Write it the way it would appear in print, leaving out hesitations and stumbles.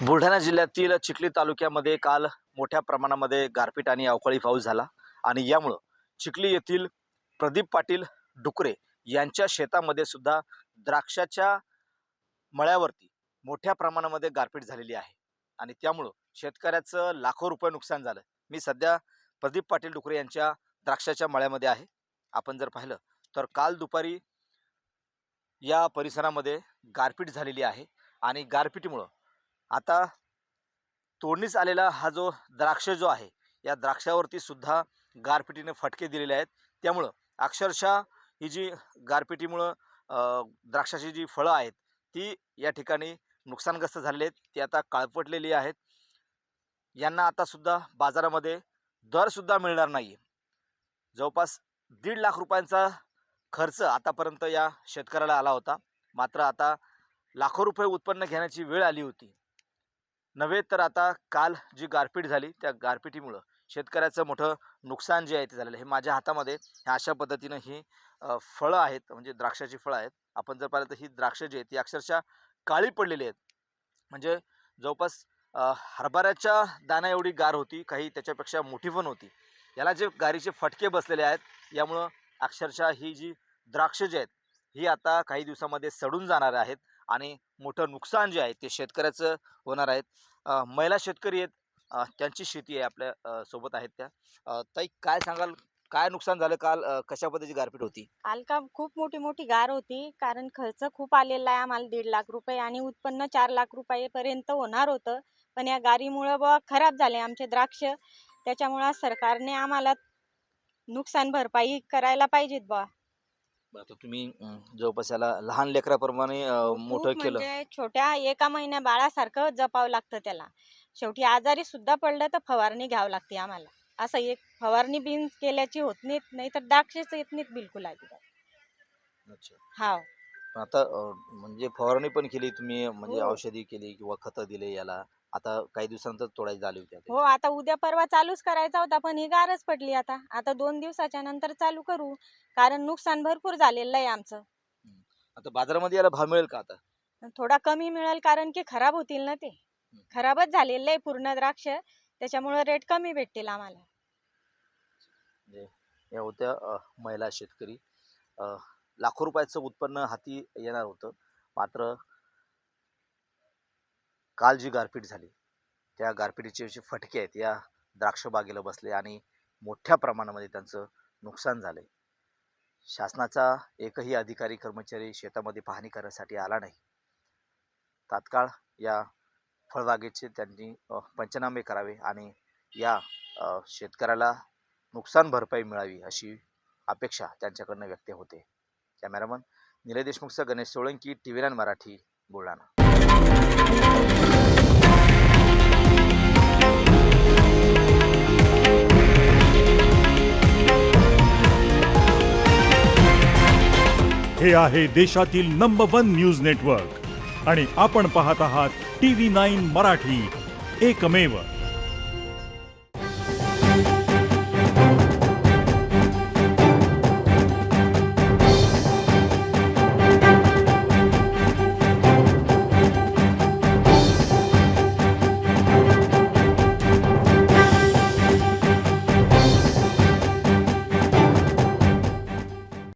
बुलढाणा जिल्ह्यातील चिखली तालुक्यामध्ये काल मोठ्या प्रमाणामध्ये गारपीट आणि अवकाळी पाऊस झाला आणि यामुळे चिखली येथील प्रदीप पाटील डुकरे यांच्या शेतामध्ये सुद्धा द्राक्षाच्या मळ्यावरती मोठ्या प्रमाणामध्ये गारपीट झालेली आहे आणि त्यामुळे शेतकऱ्याचं लाखो रुपये नुकसान झालं। मी सध्या प्रदीप पाटील डुकरे यांच्या द्राक्षाच्या मळ्यामध्ये आहे। आपण जर पाहिलं तर काल दुपारी या परिसरामध्ये गारपीट झालेली आहे आणि गारपीटीमुळे आता तोडणीस आलेला हा जो द्राक्ष जो आहे या द्राक्षावरती सुद्धा गारपिटीने फटके दिलेले आहेत। त्यामुळं अक्षरशः ही जी गारपिटीमुळं द्राक्षाची जी फळं आहेत ती या ठिकाणी नुकसानग्रस्त झालेली आहेत, ती आता काळपटलेली आहेत। यांना आता सुद्धा बाजारामध्ये दर सुद्धा मिळणार नाही। जवळपास 1.5 लाख रुपयांचा खर्च आतापर्यंत या शेतकऱ्याला आला होता, मात्र आता लाखो रुपये उत्पन्न घेण्याची वेळ आली होती। नव्हे तर आता काल जी गारपीट झाली त्या गारपिटीमुळे शेतकऱ्याचं मोठं नुकसान जे आहे ते झालेलं आहे। माझ्या हातामध्ये अशा पद्धतीनं ही फळं आहेत, म्हणजे द्राक्षाची फळं आहेत। आपण जर पाहिलं तर ही द्राक्ष जी आहेत ती अक्षरशः काळी पडलेली आहेत, म्हणजे जवळपास हरभऱ्याच्या दाण्या एवढी गार होती, काही त्याच्यापेक्षा मोठी पण होती। याला जे गारीचे फटके बसलेले आहेत यामुळं अक्षरशः ही जी द्राक्ष जी आहेत ही आता काही दिवसामध्ये सडून जाणार आहेत आणि मोठं नुकसान जे आहे ते शेतकऱ्याचं होणार आहेत। महिला शेतकरी आहेत, त्यांची शेती आहे आपल्या सोबत आहेत त्या। ताई काय सांगाल, काय नुकसान झालं काल, कशा पद्धतीची गारपीट होती? काल का खूप मोठी गार होती, कारण खर्च खूप आलेला आहे आम्हाला 1.5 लाख रुपये आणि उत्पन्न 4 लाख रुपयेपर्यंत होणार होतं। पण या गारीमुळे बुवा खराब झाले आमचे द्राक्ष, त्याच्यामुळे सरकारने आम्हाला नुकसान भरपाई करायला पाहिजेत बुवा। आता तुम्ही जवळपास याला लहान लेकराप्रमाणे मोठं खूप केलं। म्हणजे छोट्या 1 महिन्या बाळासारखं जपावं लागतं त्याला। शेवटी आजारी सुद्धा पडलं तर फवारणी घ्यावी लागते आम्हाला। असं एक फवारणी बिन केल्याची होत नाही तर द्राक्षच येत नाहीत बिलकुल अजिबात। अच्छा, हा आता म्हणजे फवारणी पण केली तुम्ही, म्हणजे हो. औषधी केली किंवा खतं दिले याला, आता काही दिवसानंतर तोडायची झाली होती हो, आता? आता उद्या परवा चालूच करायचा होता, पण ही गारच पडली आता 2 दिवसाच्या नंतर चालू करू, कारण नुकसान भरपूर झालेलं आहे आमचं। आता बाजारामध्ये याला भाव मिळेल का आता? थोडा कमी मिळेल, कारण की खराब होतील ना ते। खराबच झालेलं आहे पूर्ण द्राक्ष, त्याच्यामुळे रेट कमी भेटतील आम्हाला। म्हणजे या होत्या महिला शेतकरी। लाखो रुपयाचं उत्पन्न हाती येणार होतं, मात्र काल जी गारपीट झाली त्या गारपिटीचे जे फटके आहेत या द्राक्ष बागेला बसले आणि मोठ्या प्रमाणामध्ये त्यांचं नुकसान झाले। शासनाचा एकही अधिकारी कर्मचारी शेतामध्ये पाहणी करण्यासाठी आला नाही। तात्काळ या फळबागेचे त्यांनी पंचनामे करावे आणि या शेतकऱ्याला नुकसान भरपाई मिळावी अशी अपेक्षा त्यांच्याकडनं व्यक्त होते। कॅमेरामन निलय देशमुखसह गणेश सोळंकी, TV9 मराठी, बुलढाणा। हे आहे देशातील नंबर 1 न्यूज नेटवर्क आणि आपण पाहत आहात TV9 मराठी, एकमेव।